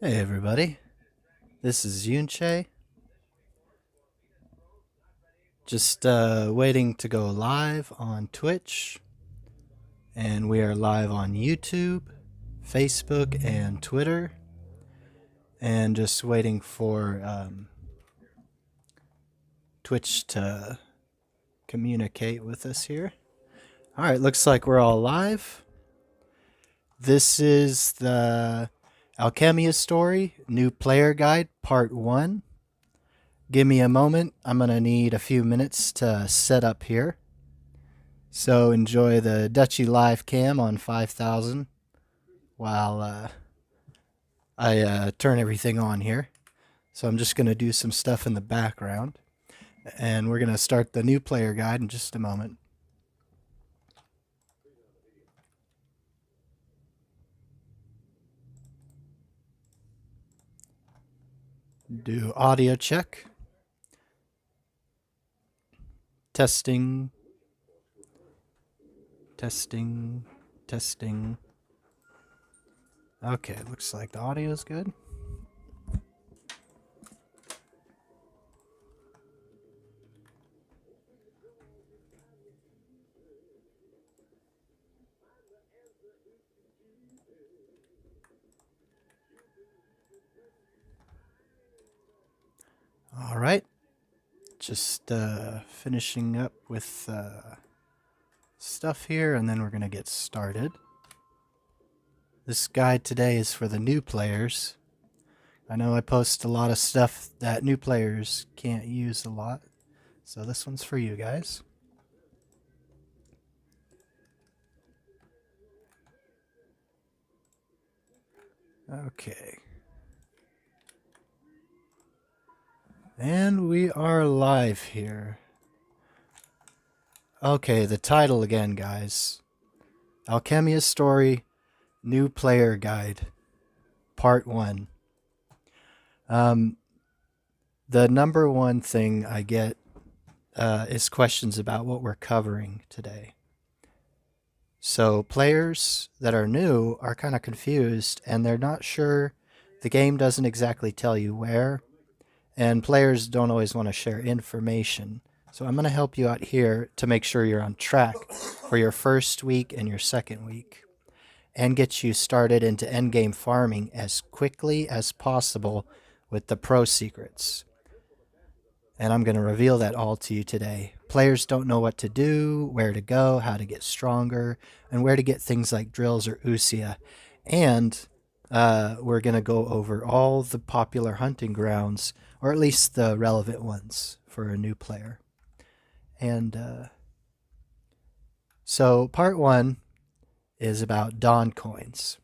Hey everybody, this is Yunche. Just waiting to go live on Twitch, and we are live on YouTube, Facebook, and Twitter, and just waiting for Twitch to communicate with us here. Alright, looks like we're all live. This is the Alchemia story, new player guide, part 1. Give me a moment. I'm going to need a few minutes to set up here. So enjoy the Dutchy live cam on 5000 while I turn everything on here. So I'm just going to do some stuff in the background. And we're going to start the new player guide in just a moment. Do audio check. Testing. Testing. Testing. Okay, looks like the audio is good. All right. Just finishing up with stuff here, and then we're going to get started. This guide today is for the new players. I know I post a lot of stuff that new players can't use a lot, so this one's for you guys. Okay. And we are live here. Okay, the title again, guys. Alchemia Story, New Player Guide, Part 1. The number one thing I get is questions about what we're covering today. So players that are new are kind of confused, and they're not sure. The game doesn't exactly tell you where, and players don't always want to share information. So I'm going to help you out here to make sure you're on track for your first week and your second week, and get you started into endgame farming as quickly as possible with the pro secrets. And I'm going to reveal that all to you today. Players don't know what to do, where to go, how to get stronger, and where to get things like drills or ousia. And we're going to go over all the popular hunting grounds, or at least the relevant ones for a new player. And so part 1 is about Dawn coins.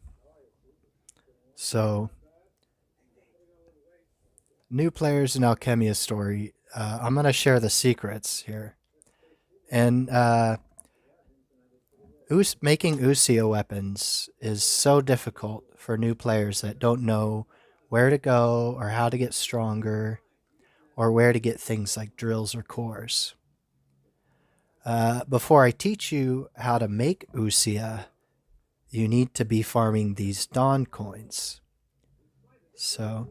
So new players in Alchemia story, I'm going to share the secrets here. And making ousia weapons is so difficult for new players that don't know where to go or how to get stronger or where to get things like drills or cores. Before I teach you how to make ousia, you need to be farming these Dawn coins. So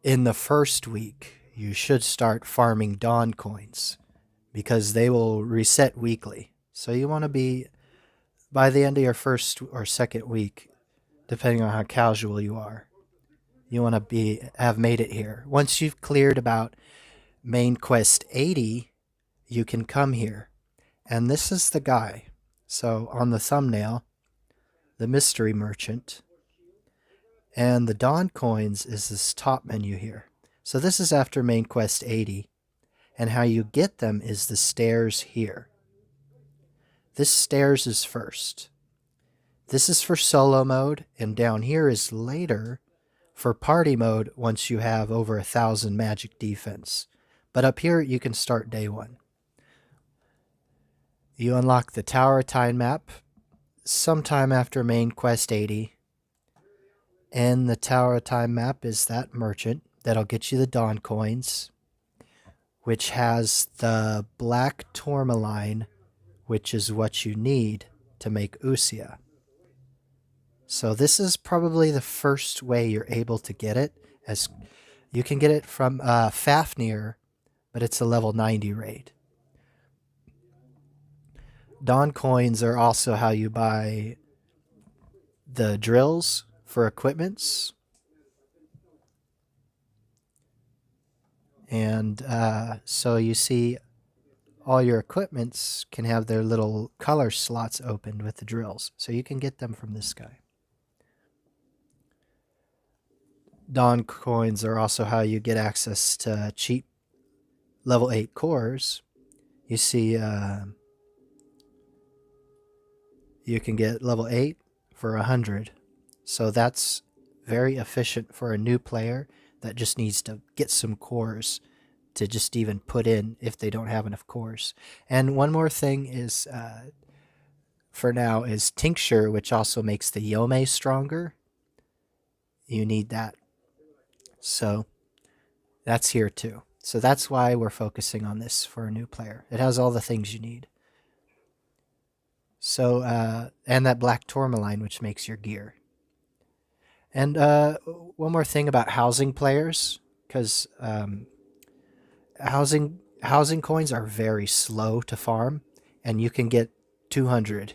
in the first week, you should start farming Dawn coins because they will reset weekly. So you want to be, by the end of your first or second week, depending on how casual you are, you want to have made it here. Once you've cleared about main quest 80, you can come here. And this is the guy. So on the thumbnail, the mystery merchant, and the Dawn coins is this top menu here. So this is after main quest 80, and how you get them is the stairs here. This stairs is first. This is for solo mode, and down here is later for party mode once you have over 1,000 magic defense. But up here you can start day 1. You unlock the Tower of Time map sometime after main quest 80. And the Tower of Time map is that merchant that'll get you the Dawn coins, which has the black tourmaline, which is what you need to make ousia. So this is probably the first way you're able to get it. As you can get it from Fafnir, but it's a level 90 raid. Dawn coins are also how you buy the drills for equipments. And so you see all your equipments can have their little color slots opened with the drills. So you can get them from this guy. Dawn coins are also how you get access to cheap level 8 cores. You see you can get level 8 for 100. So that's very efficient for a new player that just needs to get some cores to just even put in if they don't have enough cores. And one more thing is, for now, is Tincture, which also makes the YOME stronger. You need that. So that's here too. So that's why we're focusing on this for a new player. It has all the things you need. So, and that black tourmaline, which makes your gear. And one more thing about housing players, because housing coins are very slow to farm, and you can get 200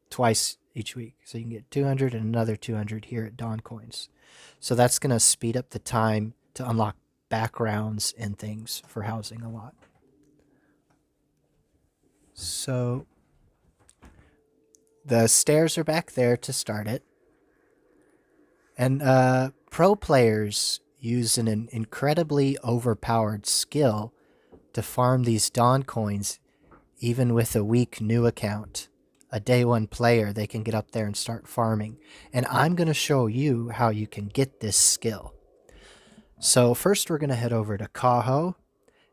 twice each week. So you can get 200 and another 200 here at Dawn Coins. So that's going to speed up the time to unlock backgrounds and things for housing a lot. So the stairs are back there to start it. And pro players use an incredibly overpowered skill to farm these Dawn coins, even with a weak new account. A day one player, they can get up there and start farming. And I'm going to show you how you can get this skill. So first we're going to head over to Kaho.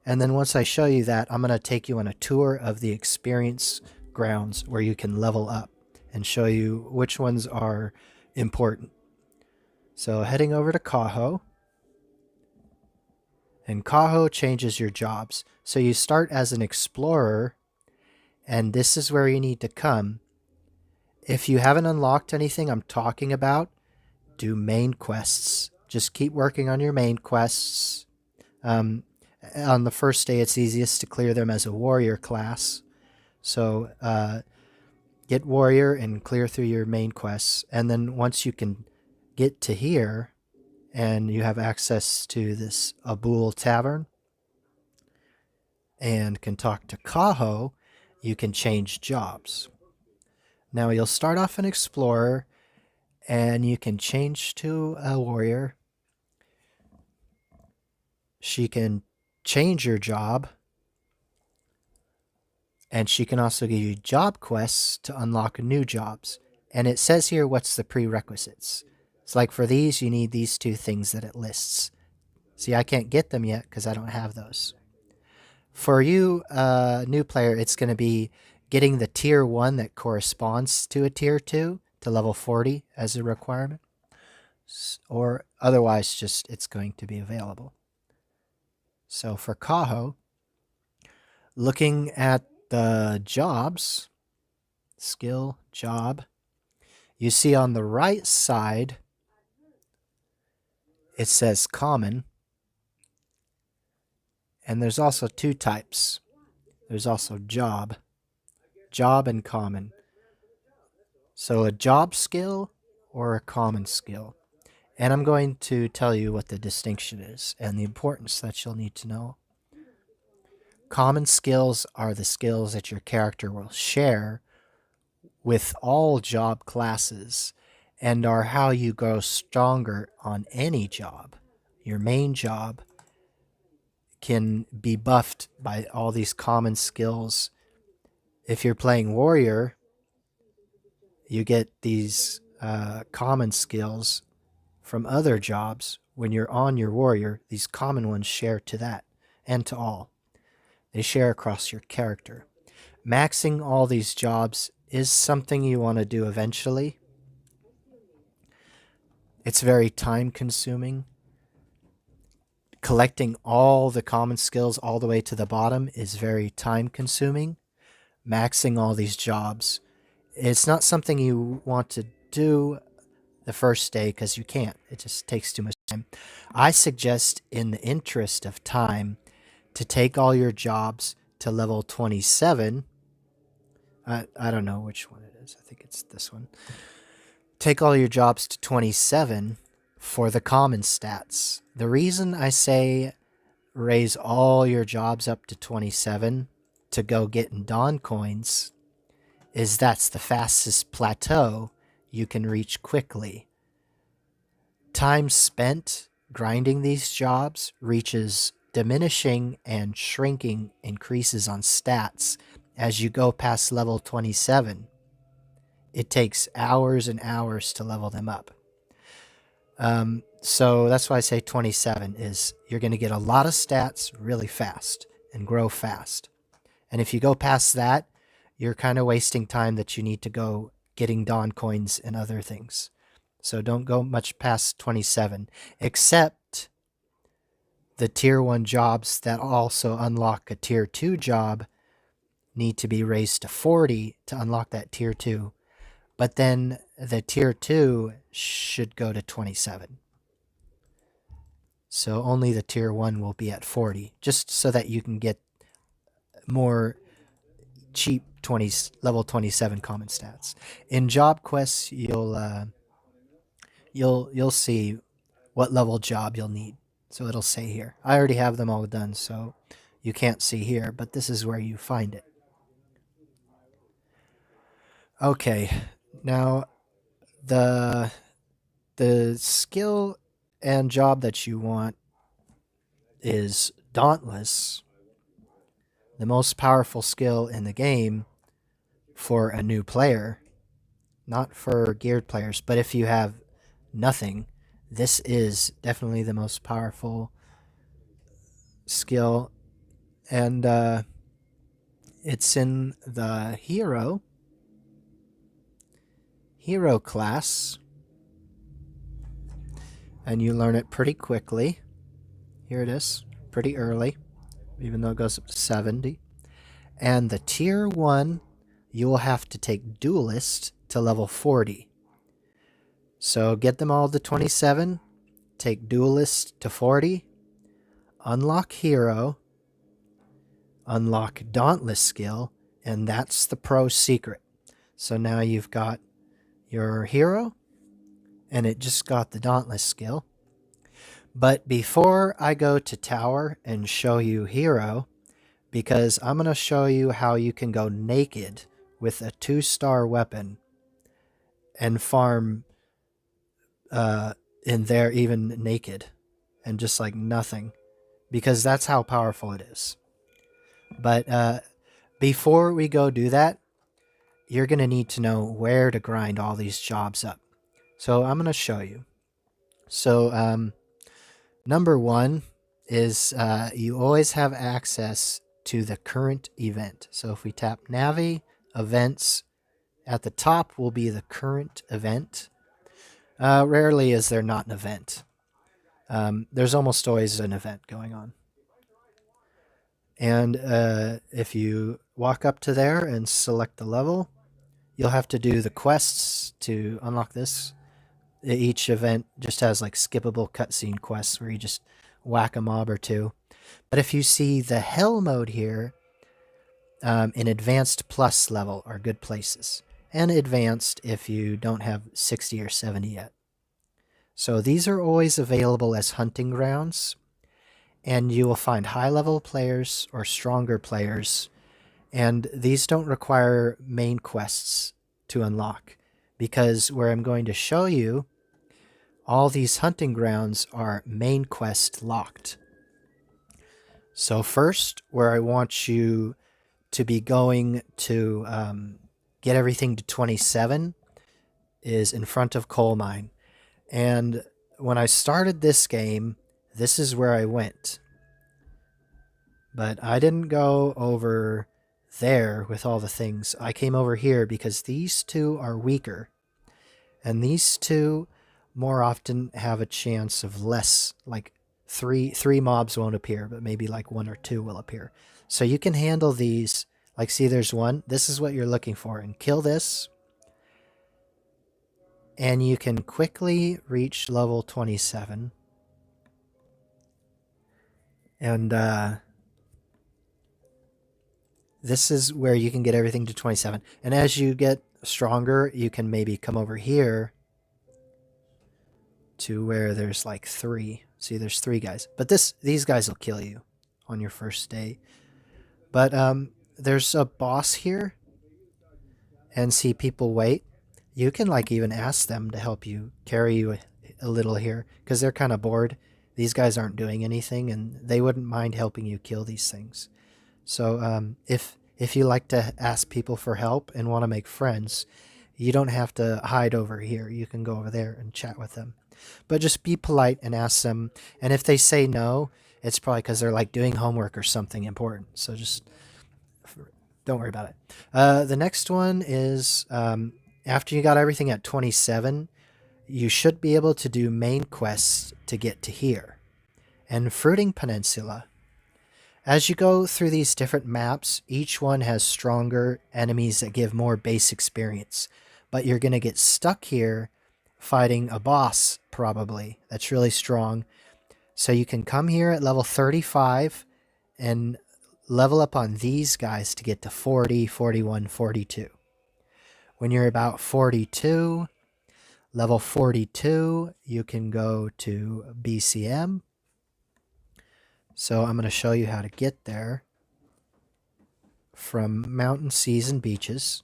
And then once I show you that, I'm going to take you on a tour of the experience grounds where you can level up and show you which ones are important. So heading over to Kaho. And Kaho changes your jobs. So you start as an explorer, and this is where you need to come. If you haven't unlocked anything I'm talking about, do main quests. Just keep working on your main quests. On the first day, it's easiest to clear them as a warrior class. So get warrior and clear through your main quests. And then once you can get to here, and you have access to this Abul Tavern, and can talk to Kaho, you can change jobs. Now you'll start off an explorer, and you can change to a warrior. She can change your job, and she can also give you job quests to unlock new jobs. And it says here what's the prerequisites. It's like for these, you need these two things that it lists. See, I can't get them yet because I don't have those. For you, new player, it's going to be getting the tier 1 that corresponds to a tier 2 to level 40 as a requirement. Or otherwise, just it's going to be available. So for Kaho, looking at the jobs, skill, job, you see on the right side, it says common. And there's also two types. There's also job and common. So a job skill or a common skill. And I'm going to tell you what the distinction is and the importance that you'll need to know. Common skills are the skills that your character will share with all job classes and are how you grow stronger on any job. Your main job can be buffed by all these common skills. If you're playing warrior, you get these common skills from other jobs. When you're on your warrior, these common ones share to that and to all. They share across your character. Maxing all these jobs is something you want to do eventually. It's very time consuming. Collecting all the common skills all the way to the bottom is very time consuming. Maxing all these jobs It's not something you want to do the first day because you can't. It just takes too much time. I suggest, in the interest of time, to take all your jobs to level 27. I don't know which one it is. I think it's this one. Take all your jobs to 27 for the common stats. The reason I say raise all your jobs up to 27 to go getting Dawn coins is that's the fastest plateau you can reach quickly. Time spent grinding these jobs reaches diminishing and shrinking increases on stats as you go past level 27. It takes hours and hours to level them up. So that's why I say 27 is you're going to get a lot of stats really fast and grow fast. And if you go past that, you're kind of wasting time that you need to go getting Dawn coins and other things. So don't go much past 27, except the tier 1 jobs that also unlock a tier 2 job need to be raised to 40 to unlock that tier 2. But then the tier 2 should go to 27. So only the tier 1 will be at 40, just so that you can get more cheap level 27 common stats. In job quests, you'll see what level job you'll need. So it'll say here. I already have them all done, so you can't see here, but this is where you find it. Okay, now the skill and job that you want is Dauntless, the most powerful skill in the game for a new player, not for geared players, but if you have nothing, this is definitely the most powerful skill. And it's in the hero class, and you learn it pretty quickly. Here it is, pretty early, even though it goes up to 70. And the tier 1, you will have to take Duelist to level 40. So get them all to 27, take Duelist to 40, unlock Hero, unlock Dauntless Skill, and that's the pro secret. So now you've got your Hero, and it just got the Dauntless Skill. But before I go to Tower and show you Hero, because I'm going to show you how you can go naked with a 2-star weapon and farm in there even naked and just like nothing, because that's how powerful it is. But before we go do that, you're going to need to know where to grind all these jobs up. So I'm going to show you. So number 1 is you always have access to the current event. So if we tap Navi, Events, at the top will be the current event. Rarely is there not an event. There's almost always an event going on. And if you walk up to there and select the level, you'll have to do the quests to unlock this. Each event just has like skippable cutscene quests where you just whack a mob or two. But if you see the hell mode here, in advanced plus level are good places. And advanced if you don't have 60 or 70 yet. So these are always available as hunting grounds. And you will find high level players or stronger players. And these don't require main quests to unlock. Because where I'm going to show you, all these hunting grounds are main quest locked. So first, where I want you to be going to get everything to 27 is in front of Coal Mine. And when I started this game, this is where I went. But I didn't go over there with all the things. I came over here because these two are weaker. And these two more often have a chance of less, like three mobs won't appear, but maybe like 1 or 2 will appear. So you can handle these. Like, see, there's one. This is what you're looking for. And kill this. And you can quickly reach level 27. And this is where you can get everything to 27. And as you get stronger, you can maybe come over here to where there's like 3. See, there's 3 guys. But these guys will kill you on your first day. But there's a boss here. And see, people wait. You can like even ask them to help you, carry you a little here, because they're kind of bored. These guys aren't doing anything, and they wouldn't mind helping you kill these things. So if you like to ask people for help and want to make friends, you don't have to hide over here. You can go over there and chat with them. But just be polite and ask them. And if they say no, it's probably because they're like doing homework or something important. So just don't worry about it. The next one is after you got everything at 27, you should be able to do main quests to get to here. And Fruiting Peninsula. As you go through these different maps, each one has stronger enemies that give more base experience. But you're going to get stuck here fighting a boss, probably, that's really strong. So you can come here at level 35 and level up on these guys to get to 40, 41, 42. When you're about 42, level 42, you can go to B.C.M. So I'm going to show you how to get there from mountain seas and beaches.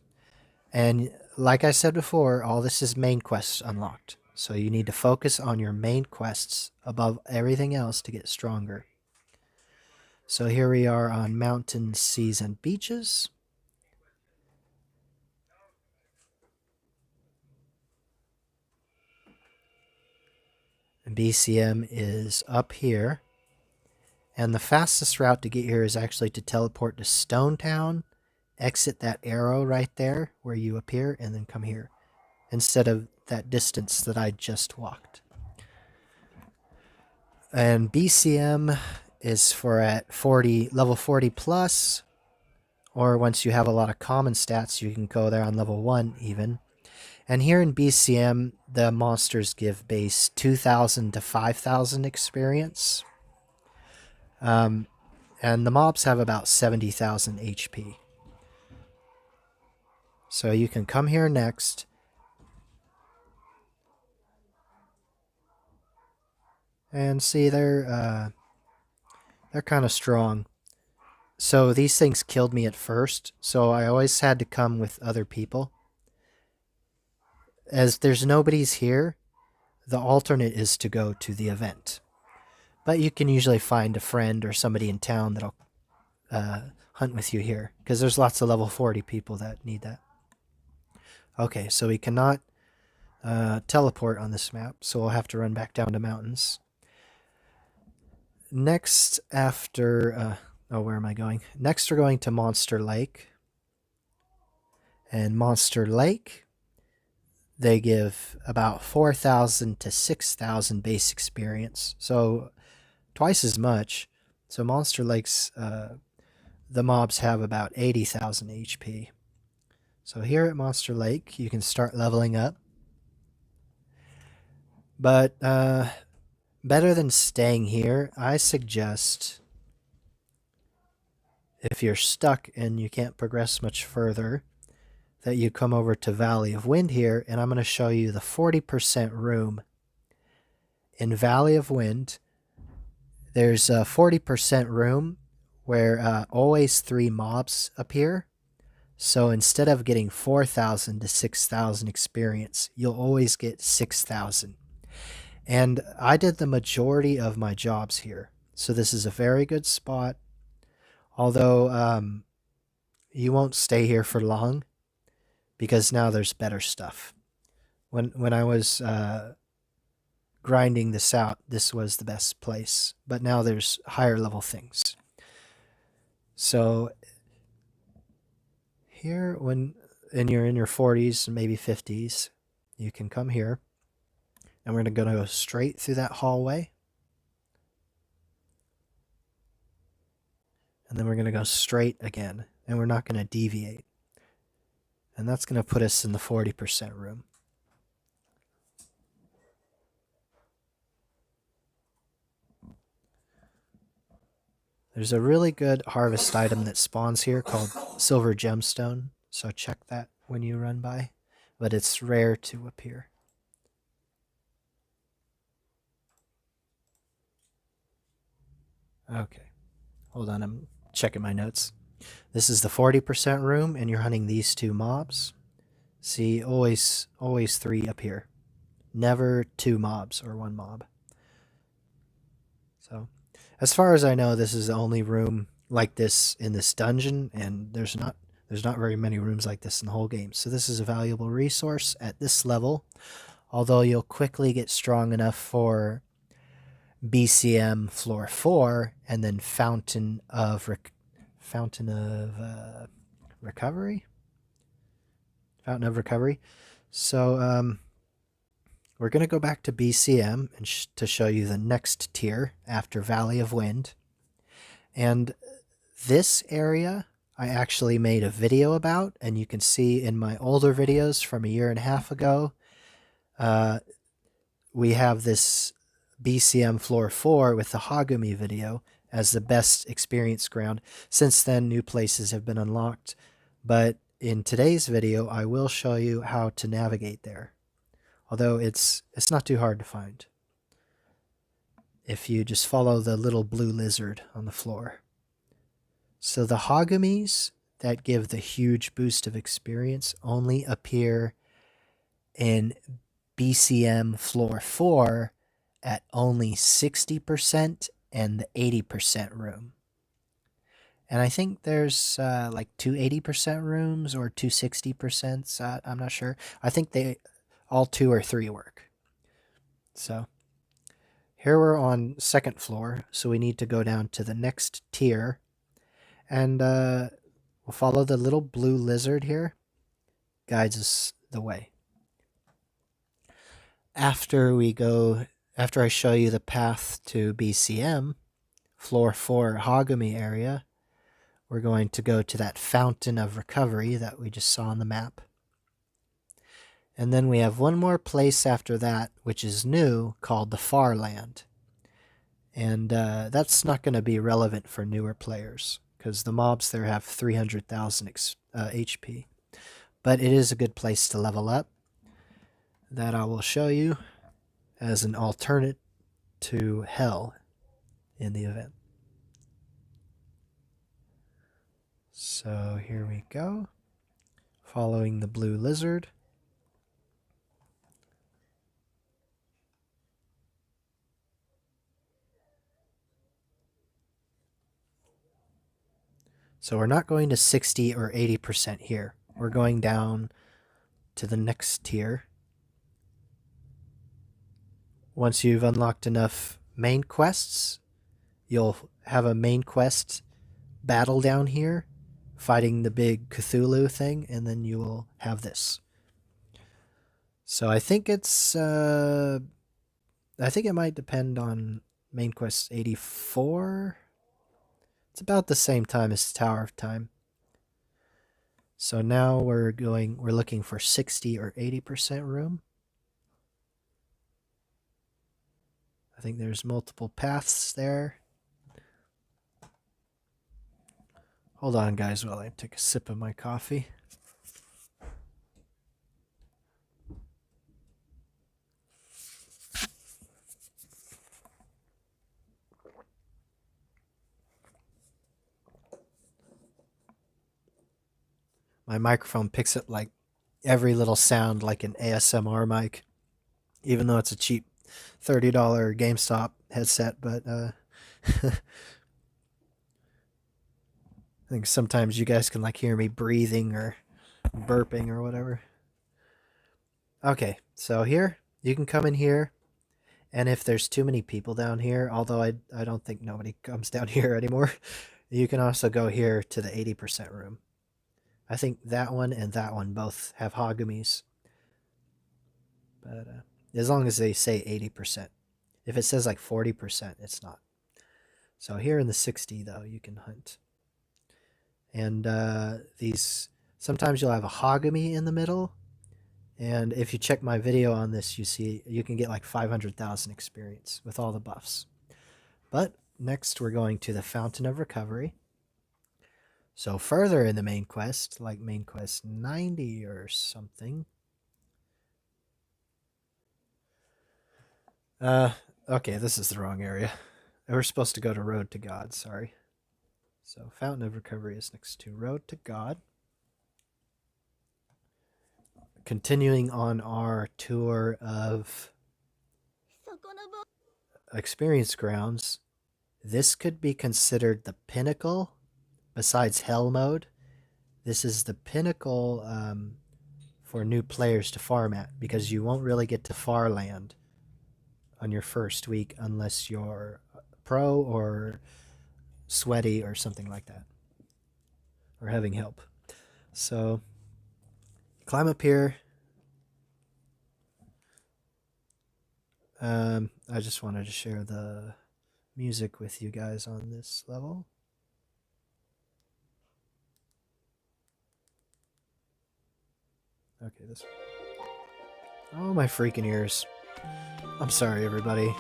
And like I said before, all this is main quests unlocked. So you need to focus on your main quests above everything else to get stronger. So here we are on mountain seas and beaches. And B.C.M. is up here. And the fastest route to get here is actually to teleport to Stone Town, exit that arrow right there where you appear, and then come here, instead of that distance that I just walked. And B.C.M. is for at 40, level 40 plus, or once you have a lot of common stats, you can go there on level 1 even. And here in B.C.M., the monsters give base 2,000 to 5,000 experience. And the mobs have about 70,000 HP. So you can come here next. And see, they're kind of strong. So these things killed me at first, so I always had to come with other people. As there's nobody's here, the alternate is to go to the event. But you can usually find a friend or somebody in town that'll hunt with you here, because there's lots of level 40 people that need that. Okay, so we cannot teleport on this map, so we'll have to run back down to mountains. Next, after... where am I going? Next, we're going to Monster Lake. And Monster Lake, they give about 4,000 to 6,000 base experience. So twice as much. So Monster Lake's, the mobs have about 80,000 HP. So here at Monster Lake, you can start leveling up. But better than staying here, I suggest, if you're stuck and you can't progress much further, that you come over to Valley of Wind here, and I'm going to show you the 40% room. In Valley of Wind, there's a 40% room where always 3 mobs appear. So instead of getting 4,000 to 6,000 experience, you'll always get 6,000. And I did the majority of my jobs here. So this is a very good spot. Although you won't stay here for long, because now there's better stuff. When I was grinding this out, this was the best place. But now there's higher level things. So here, when you're in your 40s and maybe 50s, you can come here. And we're going to go straight through that hallway. And then we're going to go straight again. And we're not going to deviate. And that's going to put us in the 40% room. There's a really good harvest item that spawns here called Silver Gemstone, so check that when you run by, but it's rare to appear. Okay, hold on, I'm checking my notes. This is the 40% room, and you're hunting these two mobs. See, always 3 appear. Never 2 mobs or 1 mob. So, as far as I know, this is the only room like this in this dungeon, and there's not very many rooms like this in the whole game. So this is a valuable resource at this level, although you'll quickly get strong enough for B.C.M. floor 4 and then Fountain of Recovery. Fountain of Recovery. So we're going to go back to B.C.M. and to show you the next tier after Valley of Wind. And this area I actually made a video about, and you can see in my older videos from a year and a half ago, we have this B.C.M. floor 4 with the Hagumi video as the best experience ground. Since then, new places have been unlocked, but in today's video, I will show you how to navigate there. Although it's not too hard to find if you just follow the little blue lizard on the floor. So the Hagumis that give the huge boost of experience only appear in B.C.M. floor 4 at only 60% and the 80% room. And I think there's like 2 80% rooms or 2 60%. I'm not sure. I think they all 2 or 3 work. So here we're on 2nd floor, so we need to go down to the next tier. And we'll follow the little blue lizard here. Guides us the way. After I show you the path to B.C.M., floor 4 Hagumi area, we're going to go to that Fountain of Recovery that we just saw on the map. And then we have one more place after that, which is new, called the Far Land. And that's not going to be relevant for newer players, because the mobs there have 300,000 HP. But it is a good place to level up. That I will show you as an alternate to Hell in the event. So here we go. Following the blue lizard. So we're not going to 60 or 80% here. We're going down to the next tier. Once you've unlocked enough main quests, you'll have a main quest battle down here, fighting the big Cthulhu thing, and then you will have this. So I think it's I think it might depend on main quest 84. It's about the same time as Tower of Time. So now we're looking for 60 or 80% room. I think there's multiple paths there. Hold on, guys, while I take a sip of my coffee. My microphone picks up like every little sound like an ASMR mic, even though it's a cheap $30 GameStop headset, but I think sometimes you guys can like hear me breathing or burping or whatever. Okay, so here, you can come in here, and if there's too many people down here, although I don't think nobody comes down here anymore, you can also go here to the 80% room. I think that one and that one both have Hagumis. But as long as they say 80%. If it says like 40%, it's not. So here in the 60, though, you can hunt. And these, sometimes you'll have a Hagumi in the middle. And if you check my video on this, you see you can get like 500,000 experience with all the buffs. But next we're going to the Fountain of Recovery. So further in the main quest, like main quest 90 or something. Okay, this is the wrong area. We're supposed to go to Road to God, sorry. So Fountain of Recovery is next to Road to God. Continuing on our tour of experience grounds, this could be considered the pinnacle besides Hell mode. This is the pinnacle for new players to farm at, because you won't really get to far land on your first week unless you're pro or sweaty or something like that, or having help. So climb up here. I just wanted to share the music with you guys on this level. Okay, this one. Oh, my freaking ears. I'm sorry, everybody.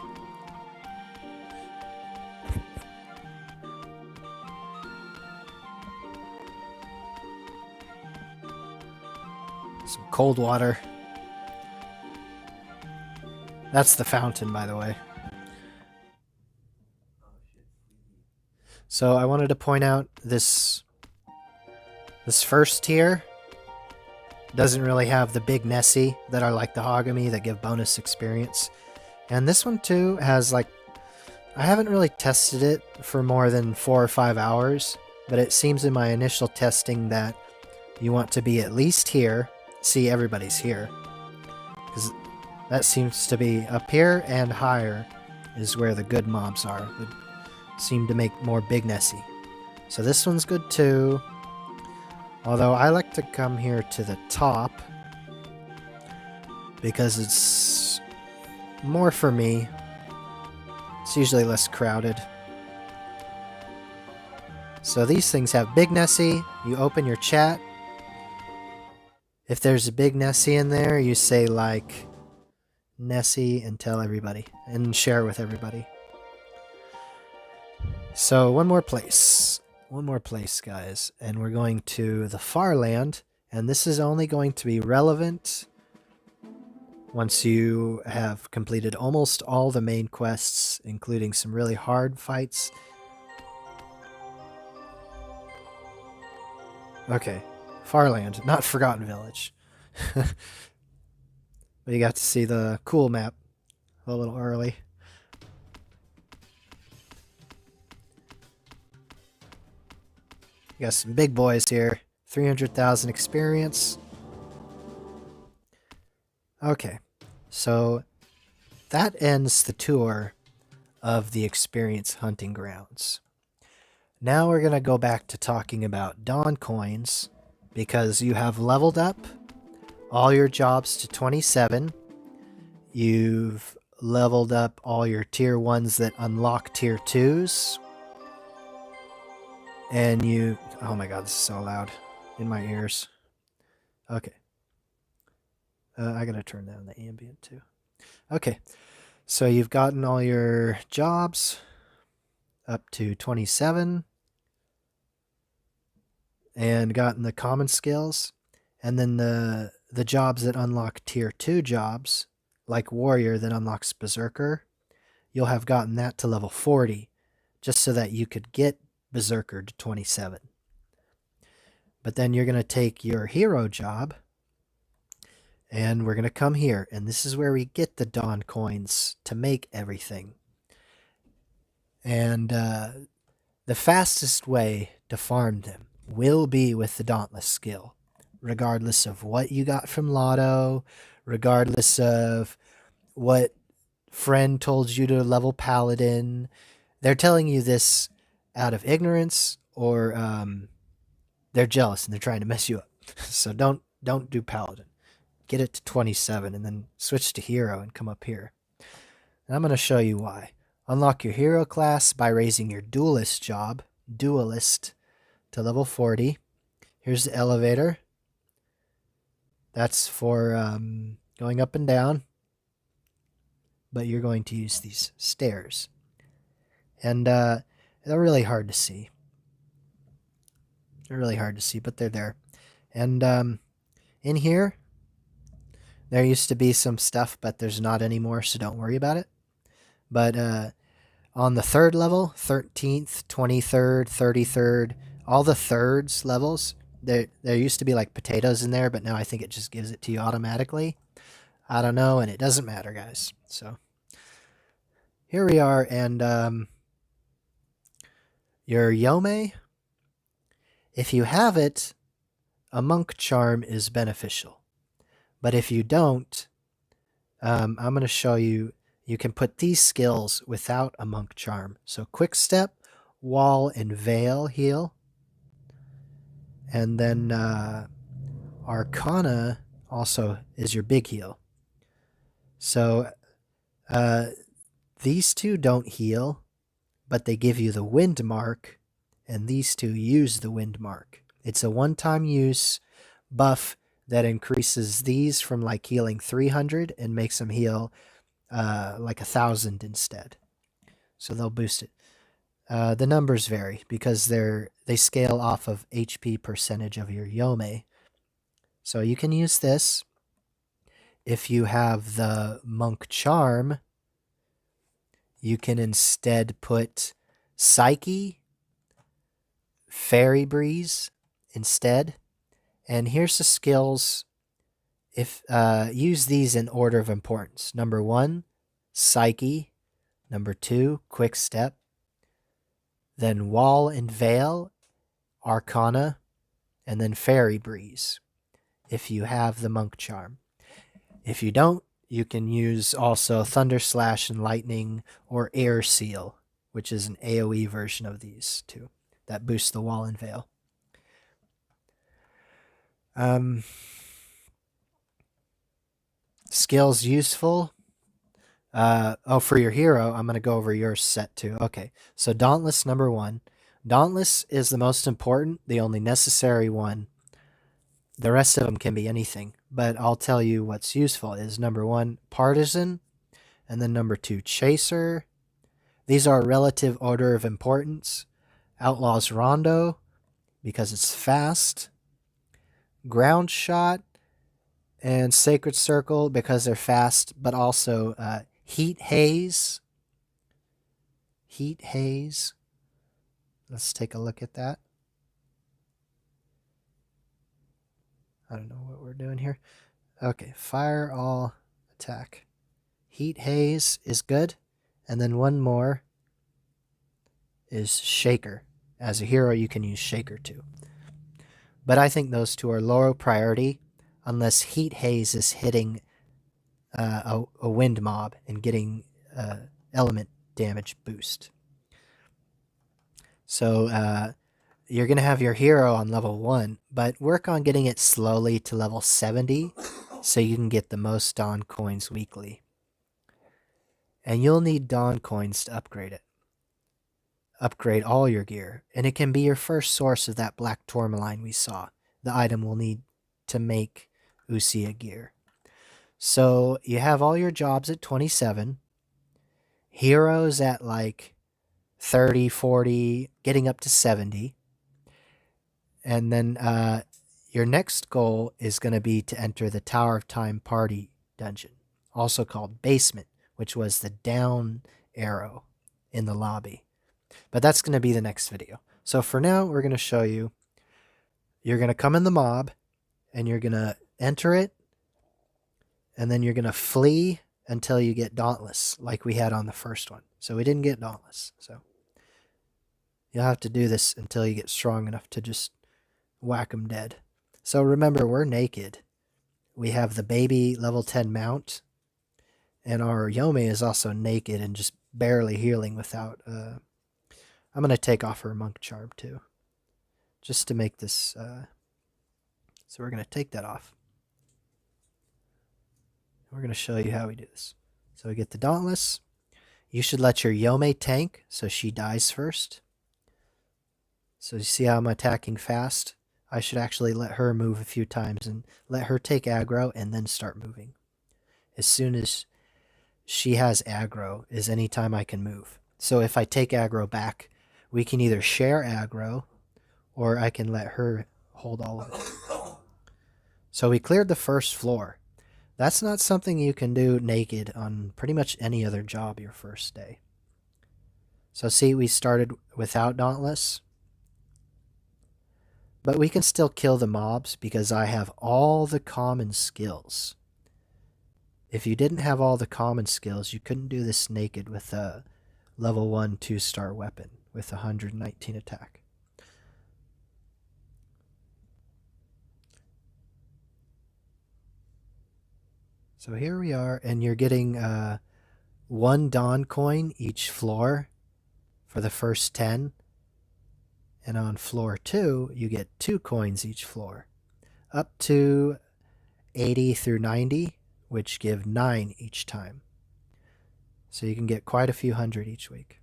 Some cold water. That's the fountain, by the way. So I wanted to point out this first tier doesn't really have the big Nessie that are like the Hagumi that give bonus experience. And this one too has like, I haven't really tested it for more than 4 or 5 hours, but it seems in my initial testing that you want to be at least here. See, everybody's here. Because that seems to be up here and higher is where the good mobs are. That seem to make more big Nessie. So this one's good too. Although I like to come here to the top because it's more for me. It's usually less crowded. So these things have big Nessie. You open your chat. If there's a big Nessie in there, you say like Nessie and tell everybody and share it with everybody. So one more place, guys, and we're going to the far land, and this is only going to be relevant once you have completed almost all the main quests, including some really hard fights. Okay, Farland, not Forgotten Village. But you got to see the cool map a little early. You got some big boys here. 300,000 experience. Okay, so that ends the tour of the experience hunting grounds. Now we're going to go back to talking about Dawn coins, because you have leveled up all your jobs to 27. You've leveled up all your tier 1s that unlock tier 2s. And you... Oh my god, this is so loud in my ears. Okay. I gotta turn down the ambient too. Okay. So you've gotten all your jobs up to 27. And gotten the common skills. And then the jobs that unlock tier 2 jobs, like Warrior that unlocks Berserker, you'll have gotten that to level 40, just so that you could get Berserker to 27. But then you're going to take your hero job, and we're going to come here, and this is where we get the Dawn coins to make everything. And the fastest way to farm them will be with the Dauntless skill, regardless of what you got from Lotto, regardless of what friend told you to level Paladin. They're telling you this out of ignorance, or they're jealous and they're trying to mess you up. So don't do Paladin. Get it to 27 and then switch to Hero and come up here. And I'm going to show you why. Unlock your Hero class by raising your Duelist job, Duelist, to level 40. Here's the elevator. That's for going up and down. But you're going to use these stairs. And they're really hard to see. They're really hard to see, but they're there. And in here, there used to be some stuff, but there's not anymore, so don't worry about it. But on the third level, 13th, 23rd, 33rd, all the thirds levels, there used to be like potatoes in there, but now I think it just gives it to you automatically. I don't know, and it doesn't matter, guys. So here we are, and your YOME, if you have it, a monk charm is beneficial. But if you don't, I'm going to show you, you can put these skills without a monk charm. So quick step, wall, and veil heal. And then Arcana also is your big heal. So these two don't heal, but they give you the wind mark, and these two use the wind mark. It's a one-time use buff that increases these from like healing 300 and makes them heal like 1,000 instead. So they'll boost it. The numbers vary because they scale off of HP percentage of your YOME. So you can use this. If you have the monk charm, you can instead put Psyche, Fairy Breeze instead. And here's the skills. If use these in order of importance. Number 1, Psyche. Number 2, Quick Step. Then Wall and Veil, Arcana, and then Fairy Breeze, if you have the monk charm. If you don't, you can use also Thunder Slash and Lightning or Air Seal, which is an AoE version of these two that boosts the Wall and Veil. Skills useful. For your hero, I'm going to go over your set too. Okay, so Dauntless number 1. Dauntless is the most important, the only necessary one. The rest of them can be anything, but I'll tell you what's useful is number 1, Partisan, and then number 2, Chaser. These are relative order of importance. Outlaw's Rondo, because it's fast. Ground Shot and Sacred Circle, because they're fast, but also Heat Haze. Heat Haze. Let's take a look at that. I don't know what we're doing here. Okay, Fire All Attack. Heat Haze is good. And then one more is Shaker. As a hero, you can use Shaker too. But I think those two are lower priority unless Heat Haze is hitting a wind mob and getting element damage boost. So you're going to have your hero on level 1, but work on getting it slowly to level 70 so you can get the most Dawn coins weekly. And you'll need Dawn coins to upgrade it. Upgrade all your gear, and it can be your first source of that black tourmaline we saw, the item we'll need to make ousia gear. So you have all your jobs at 27, heroes at like 30, 40, getting up to 70. And then your next goal is going to be to enter the Tower of Time party dungeon, also called Basement, which was the down arrow in the lobby. But that's going to be the next video. So for now, we're going to show you, you're going to come in the mob, and you're going to enter it, and then you're going to flee until you get Dauntless, like we had on the first one. So we didn't get Dauntless. So you'll have to do this until you get strong enough to just whack them dead. So remember, we're naked. We have the baby level 10 mount, and our YOME is also naked and just barely healing without... I'm going to take off her monk charm too, just to make this... so we're going to take that off. We're going to show you how we do this. So we get the Dauntless. You should let your YOME tank, so she dies first. So you see how I'm attacking fast? I should actually let her move a few times and let her take aggro and then start moving. As soon as she has aggro is any time I can move. So if I take aggro back, we can either share aggro or I can let her hold all of it. So we cleared the first floor. That's not something you can do naked on pretty much any other job your first day. So see, we started without Dauntless. But we can still kill the mobs because I have all the common skills. If you didn't have all the common skills, you couldn't do this naked with a level 1 2-star weapon with 119 attack. So here we are, and you're getting 1 Dawn coin each floor for the first 10. And on floor 2, you get 2 coins each floor. Up to 80 through 90, which give 9 each time. So you can get quite a few hundred each week.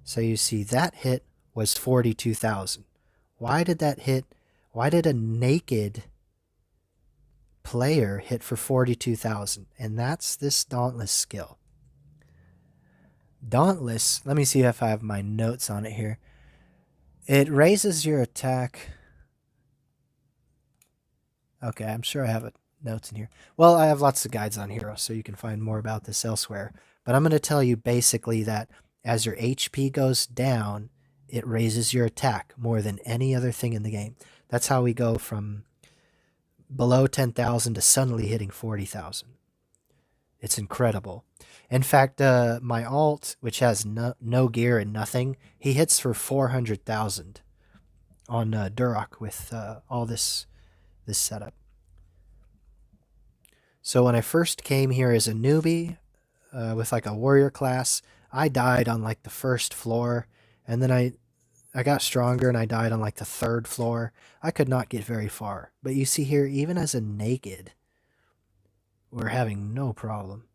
So you see that hit was 42,000. Why did that hit? Why did a naked player hit for 42,000? And that's this Dauntless skill. Dauntless, let me see if I have my notes on it here. It raises your attack. Okay, I'm sure I have notes in here. Well, I have lots of guides on Hero, so you can find more about this elsewhere. But I'm going to tell you basically that as your HP goes down, it raises your attack more than any other thing in the game. That's how we go from below 10,000 to suddenly hitting 40,000. It's incredible. In fact, my alt, which has no gear and nothing, he hits for 400,000 on Duroc with all this setup. So when I first came here as a newbie with like a warrior class, I died on like the first floor, and then I got stronger and I died on like the 3rd floor. I could not get very far. But you see here, even as a naked, we're having no problem.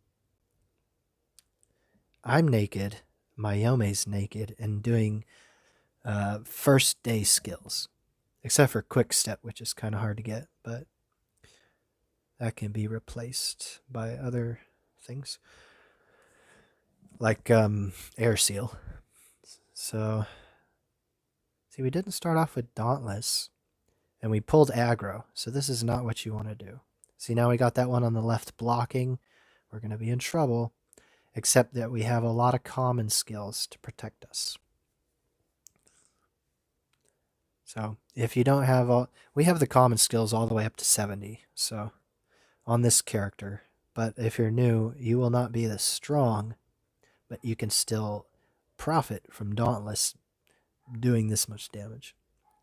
I'm naked, my YOME's naked, and doing first day skills. Except for quick step, which is kind of hard to get, but that can be replaced by other things. Like air seal. So, see, we didn't start off with Dauntless, and we pulled aggro, so this is not what you want to do. See, now we got that one on the left blocking. We're going to be in trouble, except that we have a lot of common skills to protect us. So if you don't have all, we have the common skills all the way up to 70. So on this character, but if you're new, you will not be this strong, but you can still profit from Dauntless doing this much damage.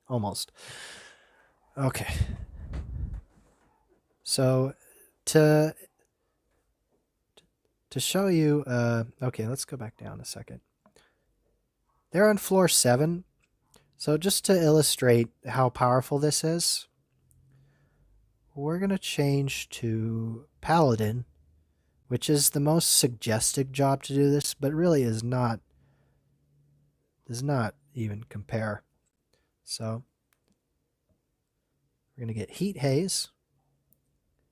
Almost. Okay. So to show you, okay, let's go back down a second. They're on floor 7. So just to illustrate how powerful this is, we're going to change to Paladin, which is the most suggested job to do this, but really does not even compare. So we're going to get Heat Haze,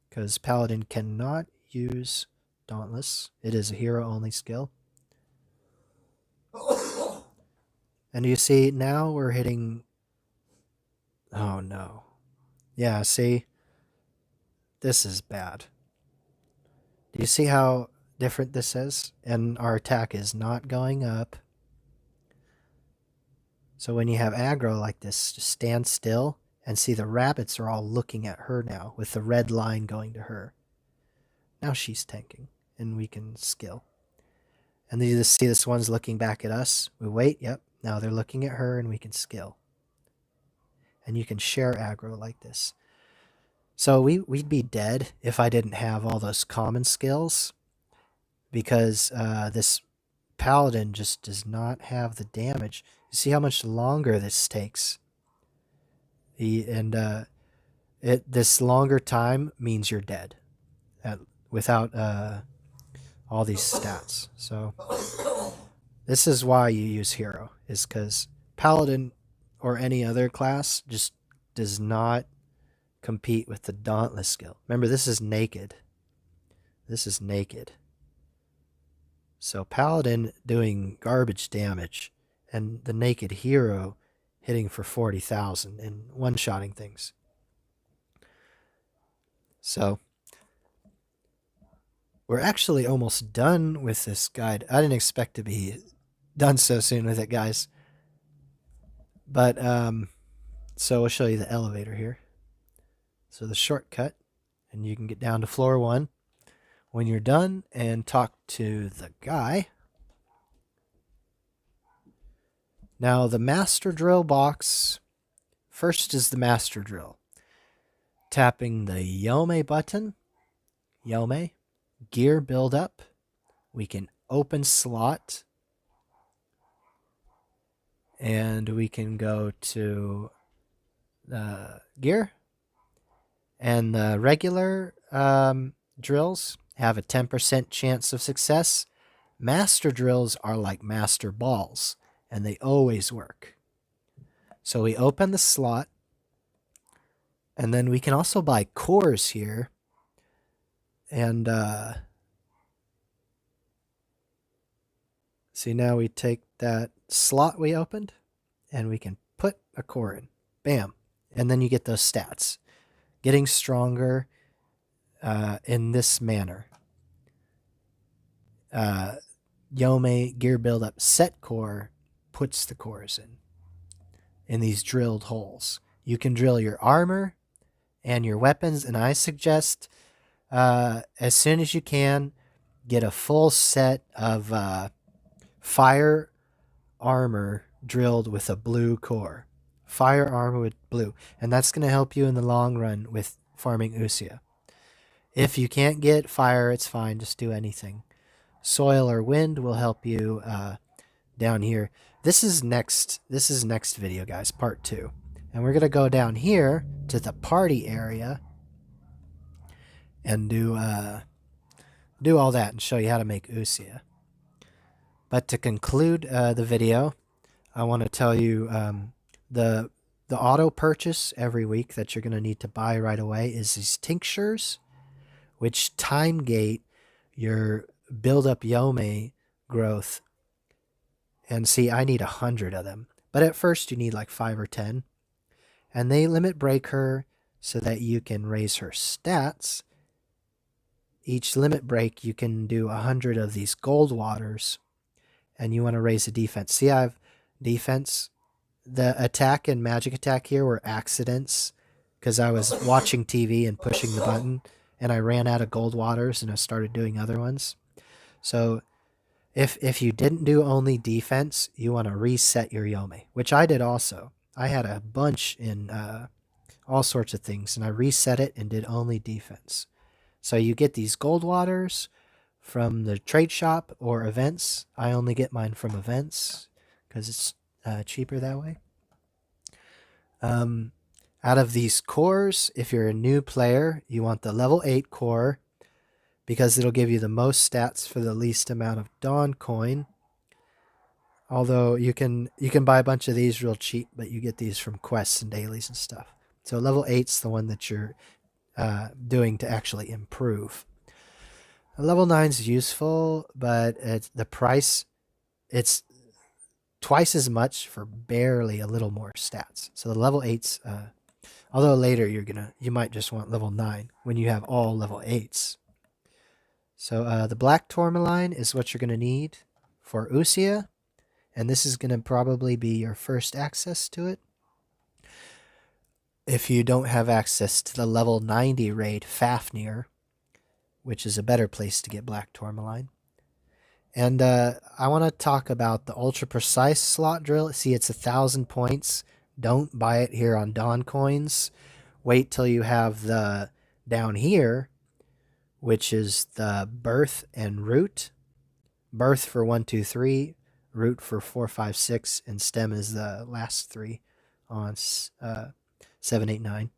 because Paladin cannot use Dauntless. It is a hero-only skill. And you see, now we're hitting... Oh, no. Yeah, see? This is bad. Do you see how different this is? And our attack is not going up. So when you have aggro like this, just stand still and see the rabbits are all looking at her now with the red line going to her. Now she's tanking, and we can skill. And then you just see this one's looking back at us. We wait, yep. Now they're looking at her, and we can skill. And you can share aggro like this. So we'd be dead if I didn't have all those common skills, because this Paladin just does not have the damage. You see how much longer this takes. This longer time means you're dead without all these stats. So this is why you use hero, is because Paladin or any other class just does not compete with the Dauntless skill. Remember, this is naked. This is naked. So Paladin doing garbage damage, and the Naked Hero hitting for 40,000 and one-shotting things. So we're actually almost done with this guide. I didn't expect to be done so soon with it, guys. But so we'll show you the elevator here. So the shortcut, and you can get down to floor 1 when you're done and talk to the guy. Now the master drill box, first is the master drill. Tapping the YOME button, YOME, gear build up, we can open slot, and we can go to gear, and the regular drills have a 10% chance of success. Master drills are like master balls, and they always work. So we open the slot, and then we can also buy cores here. And see, now we take that slot we opened, and we can put a core in. Bam. And then you get those stats. Getting stronger in this manner. YOME gear build up set core puts the cores in these drilled holes. You can drill your armor and your weapons, and I suggest as soon as you can get a full set of fire armor drilled with a blue core. Fire armor with blue, and that's going to help you in the long run with farming ousia. If you can't get fire, it's fine, just do anything. Soil or wind will help you down here. This is next video, guys, part 2. And we're going to go down here to the party area and do all that and show you how to make ousia. But to conclude the video, I want to tell you the auto purchase every week that you're going to need to buy right away is these tinctures, which time gate your build up YOME growth. And see, I need 100 of them, but at first you need like 5 or 10, and they limit break her so that you can raise her stats. Each limit break you can do 100 of these gold waters, and you want to raise the defense. See, I have defense. The attack and magic attack here were accidents because I was watching TV and pushing the button, and I ran out of gold waters and I started doing other ones. So if you didn't do only defense, you want to reset your YOME, which I did also. I had a bunch in all sorts of things, and I reset it and did only defense. So you get these gold waters from the trade shop or events. I only get mine from events because it's cheaper that way. Out of these cores, if you're a new player, you want the level 8 core because it'll give you the most stats for the least amount of Dawn coin. Although you can buy a bunch of these real cheap, but you get these from quests and dailies and stuff. So level 8's the one that you're doing to actually improve. Level 9's useful, but the price, it's twice as much for barely a little more stats. So the level 8's, although later you might just want level 9 when you have all level 8's. So the black tourmaline is what you're going to need for ousia, and this is going to probably be your first access to it. If you don't have access to the level 90 raid Fafnir, which is a better place to get black tourmaline. And I want to talk about the ultra precise slot drill. See, it's 1,000 points. Don't buy it here on Dawn coins. Wait till you have the down here, which is the birth and root. Birth for 1, 2, 3, root for 4, 5, 6, and stem is the last 3 on 7, 8, 9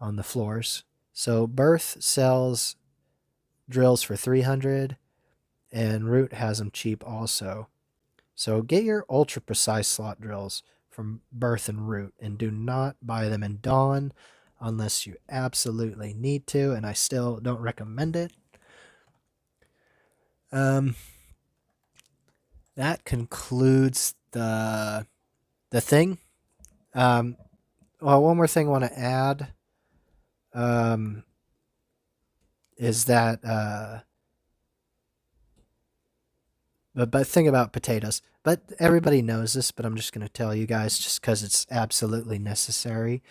on the floors. So birth sells drills for 300, and root has them cheap also. So get your ultra precise slot drills from birth and root, and do not buy them in Dawn unless you absolutely need to, and I still don't recommend it. that concludes the thing. Well, one more thing I want to add is that but think about potatoes. But everybody knows this, but I'm just going to tell you guys just because it's absolutely necessary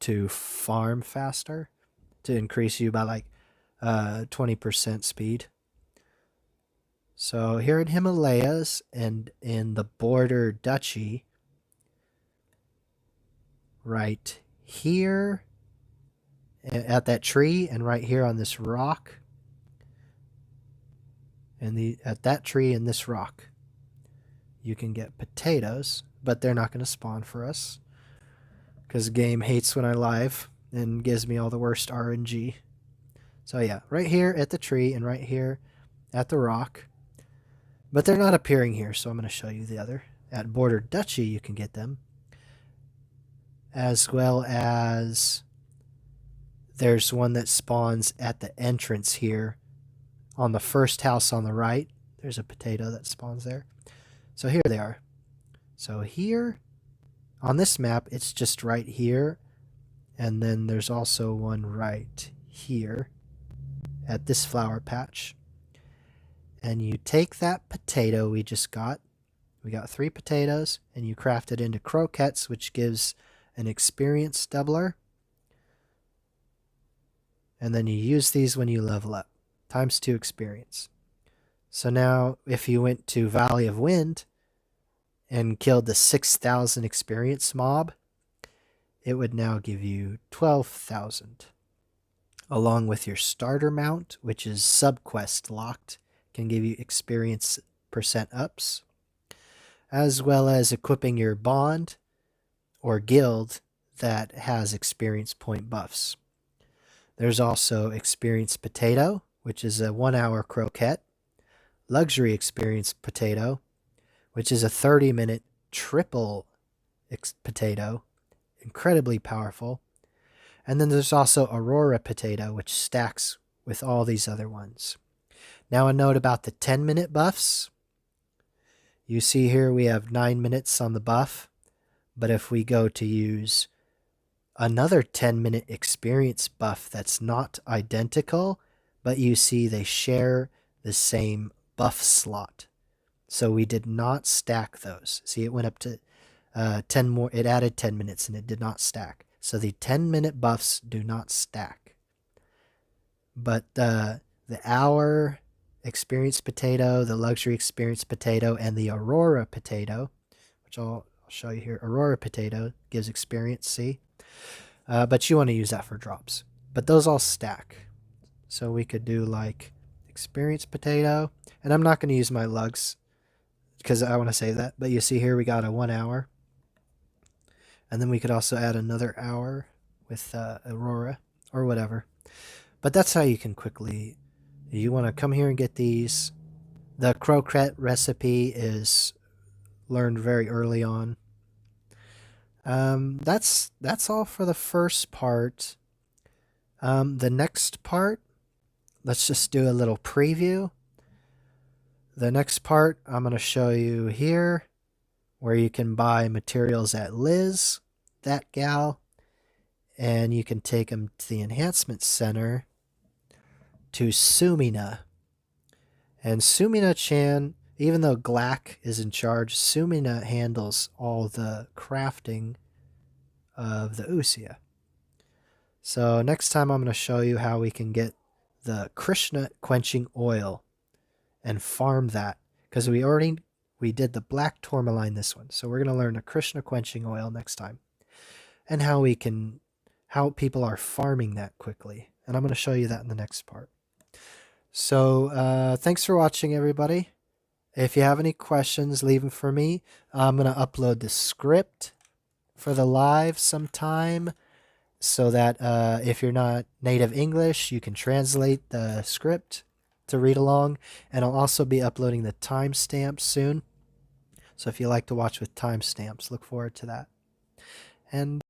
to farm faster, to increase you by like 20% speed. So here in Himalayas and in the border duchy, right here at that tree and right here on this rock, and at that tree and this rock, you can get potatoes, but they're not going to spawn for us because game hates when I live and gives me all the worst RNG. So yeah, right here at the tree and right here at the rock. But they're not appearing here, so I'm going to show you the other. At Border Duchy, you can get them. As well as there's one that spawns at the entrance here on the first house on the right. There's a potato that spawns there. So here they are. So here on this map, it's just right here. And then there's also one right here at this flower patch. And you take that potato we just got. We got 3 potatoes, and you craft it into croquettes, which gives an experience doubler. And then you use these when you level up. Times 2 experience. So now, if you went to Valley of Wind and killed the 6,000 experience mob, it would now give you 12,000. Along with your starter mount, which is subquest locked, can give you experience % ups, as well as equipping your bond or guild that has experience point buffs. There's also experience potato, which is a 1-hour croquette, luxury experience potato, which is a 30-minute triple potato, incredibly powerful. And then there's also Aurora potato, which stacks with all these other ones. Now a note about the 10-minute buffs. You see here we have 9 minutes on the buff, but if we go to use another 10-minute experience buff that's not identical, but you see they share the same buff slot. So we did not stack those. See, it went up to 10 more. It added 10 minutes and it did not stack. So the 10-minute buffs do not stack. But the hour experience potato, the luxury experience potato, and the Aurora potato, which I'll show you here. Aurora potato gives experience, see? But you want to use that for drops. But those all stack. So we could do like experience potato. And I'm not going to use my lugs because I want to save that. But you see here we got a 1 hour. And then we could also add another hour with Aurora or whatever. But that's how you can quickly... You want to come here and get these. The croquette recipe is learned very early on. That's all for the first part. The next part, let's just do a little preview. The next part I'm going to show you here where you can buy materials at Liz, that gal, and you can take them to the enhancement center to Sumina. And Sumina-chan, even though Glack is in charge, Sumina handles all the crafting of the ousia. So next time I'm going to show you how we can get the Krishna quenching oil and farm that, because we did the black tourmaline this one. So we're going to learn the Krishna quenching oil next time and how people are farming that quickly. And I'm going to show you that in the next part. So thanks for watching, everybody. If you have any questions, leave them for me. I'm going to upload the script for the live sometime so that if you're not native English, you can translate the script to read along. And I'll also be uploading the timestamps soon. So if you like to watch with timestamps, look forward to that. And